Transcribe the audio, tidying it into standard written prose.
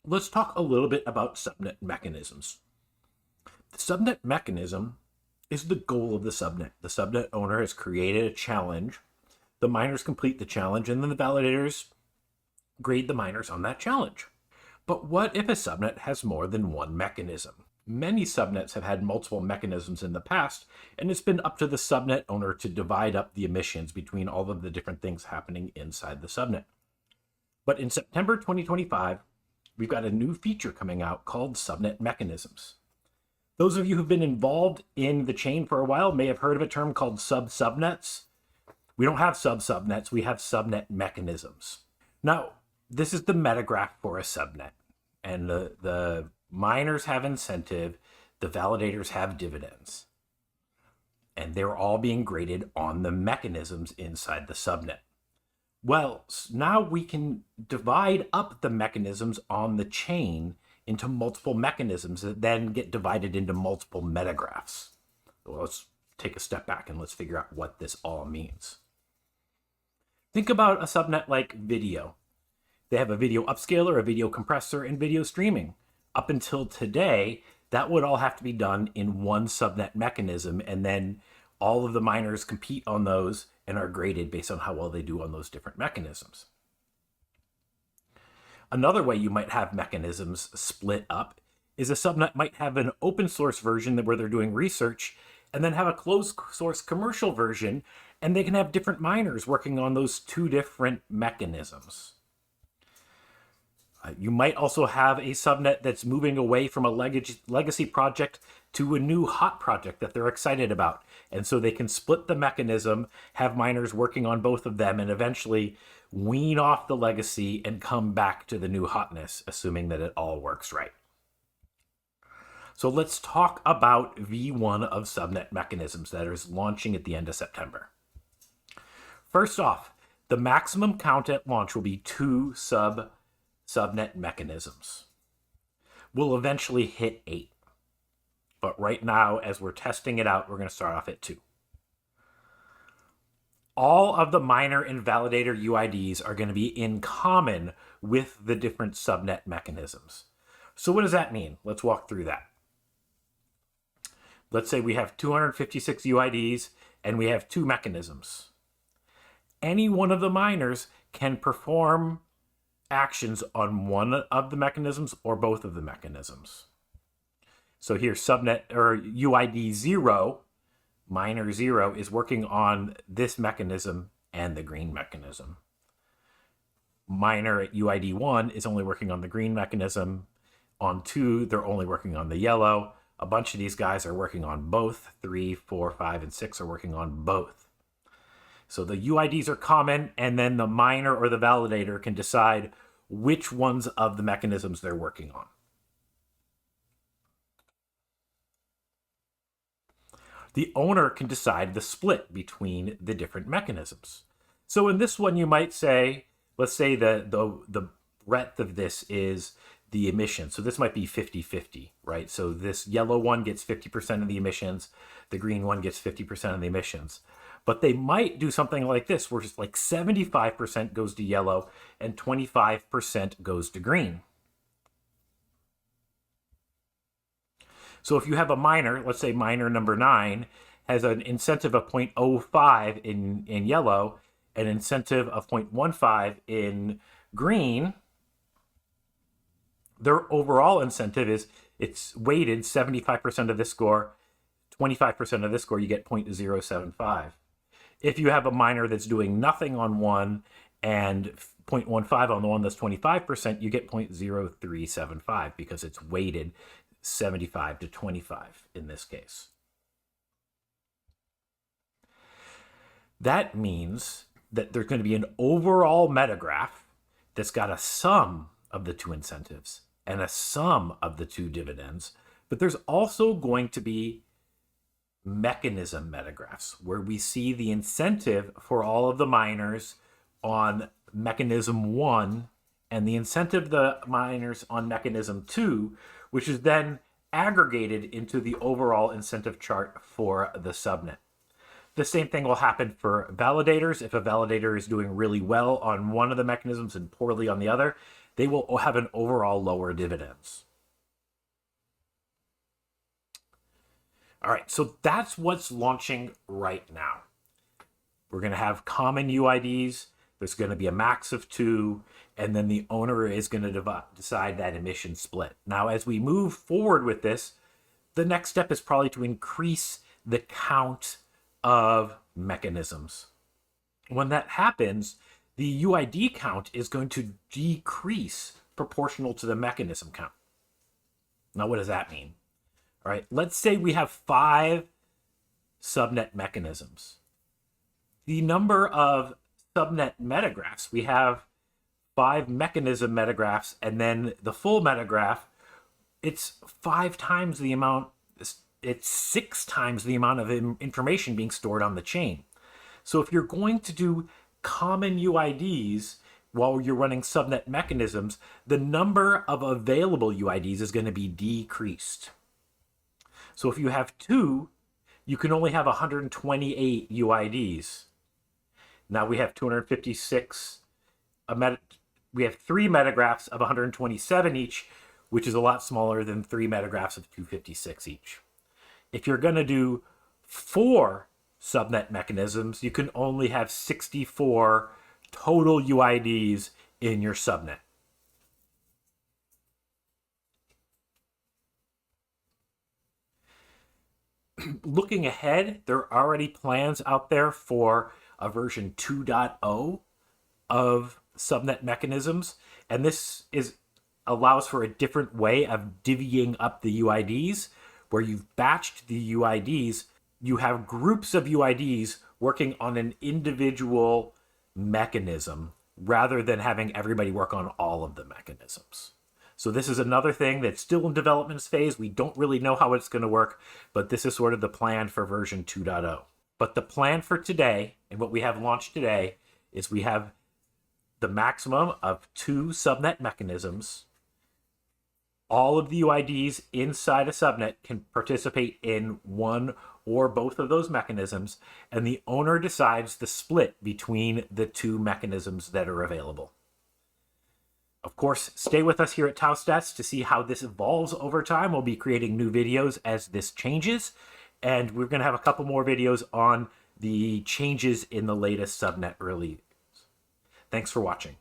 Let's talk a little bit about subnet mechanisms. The subnet mechanism is the goal of the subnet. The subnet owner has created a challenge. The miners complete the challenge, and then the validators grade the miners on that challenge. But what if a subnet has more than one mechanism? Many subnets have had multiple mechanisms in the past, and it's been up to the subnet owner to divide up the emissions between all of the different things happening inside the subnet. But in September 2025, we've got a new feature coming out called Subnet Mechanisms. Those of you who've been involved in the chain for a while may have heard of a term called subsubnets. We don't have subsubnets, we have subnet mechanisms. Now, this is the metagraph for a subnet, and the miners have incentive, the validators have dividends, and they're all being graded on the mechanisms inside the subnet. Well, now we can divide up the mechanisms on the chain into multiple mechanisms that then get divided into multiple metagraphs. Well, let's take a step back and let's figure out what this all means. Think about a subnet like video. They have a video upscaler, a video compressor, and video streaming. Up until today, that would all have to be done in one subnet mechanism, and then all of the miners compete on those and are graded based on how well they do on those different mechanisms. Another way you might have mechanisms split up is a subnet might have an open source version where they're doing research, and then have a closed source commercial version, and they can have different miners working on those two different mechanisms. You might also have a subnet that's moving away from a legacy project to a new hot project that they're excited about. And so they can split the mechanism, have miners working on both of them, and eventually wean off the legacy and come back to the new hotness, assuming that it all works right. So let's talk about V1 of subnet mechanisms that is launching at the end of September. First off, the maximum count at launch will be 2 subnet mechanisms. We'll eventually hit 8. But right now, as we're testing it out, we're going to start off at 2. All of the miner and validator UIDs are going to be in common with the different subnet mechanisms. So what does that mean? Let's walk through that. Let's say we have 256 UIDs and we have 2 mechanisms. Any one of the miners can perform actions on one of the mechanisms or both of the mechanisms. So here, subnet or UID 0, miner 0, is working on this mechanism and the green mechanism. Miner at UID 1 is only working on the green mechanism. On 2, they're only working on the yellow. A bunch of these guys are working on both. 3, 4, 5, and 6 are working on both. So the UIDs are common, and then the miner or the validator can decide which ones of the mechanisms they're working on. The owner can decide the split between the different mechanisms. So in this one, you might say, let's say the breadth of this is the emissions. So this might be 50-50, right? So this yellow one gets 50% of the emissions, the green one gets 50% of the emissions. But they might do something like this, where it's like 75% goes to yellow and 25% goes to green. So if you have a miner, let's say miner number 9, has an incentive of 0.05 in yellow, an incentive of 0.15 in green, their overall incentive is it's weighted 75% of this score, 25% of this score, you get 0.075. If you have a miner that's doing nothing on one and 0.15 on the one that's 25%, you get 0.0375 because it's weighted 75 to 25 in this case. That means that there's going to be an overall metagraph that's got a sum of the 2 incentives and a sum of the 2 dividends, but there's also going to be mechanism metagraphs where we see the incentive for all of the miners on mechanism 1 and the incentive of the miners on mechanism 2, which is then aggregated into the overall incentive chart for the subnet. The same thing will happen for validators. If a validator is doing really well on one of the mechanisms and poorly on the other, they will have an overall lower dividends. All right, so that's what's launching right now. We're going to have common UIDs. There's going to be a max of 2, and then the owner is going to decide that emission split. Now, as we move forward with this, the next step is probably to increase the count of mechanisms. When that happens, the UID count is going to decrease proportional to the mechanism count. Now, what does that mean? All right, let's say we have 5 subnet mechanisms. The number of subnet metagraphs, we have 5 mechanism metagraphs, and then the full metagraph, it's 5 times the amount, it's 6 times the amount of information being stored on the chain. So if you're going to do common UIDs while you're running subnet mechanisms, the number of available UIDs is going to be decreased. So if you have 2, you can only have 128 UIDs. Now we have 256, we have 3 metagraphs of 127 each, which is a lot smaller than 3 metagraphs of 256 each. If you're going to do 4 subnet mechanisms, you can only have 64 total UIDs in your subnet. Looking ahead, there are already plans out there for a version 2.0 of subnet mechanisms, and this allows for a different way of divvying up the UIDs, where you've batched the UIDs. You have groups of UIDs working on an individual mechanism rather than having everybody work on all of the mechanisms. So this is another thing that's still in development phase. We don't really know how it's going to work, but this is sort of the plan for version 2.0. But the plan for today, and what we have launched today, is we have the maximum of 2 subnet mechanisms. All of the UIDs inside a subnet can participate in one or both of those mechanisms, and the owner decides the split between the 2 mechanisms that are available. Of course, stay with us here at TauStats to see how this evolves over time. We'll be creating new videos as this changes, and we're going to have a couple more videos on the changes in the latest subnet release. Thanks for watching.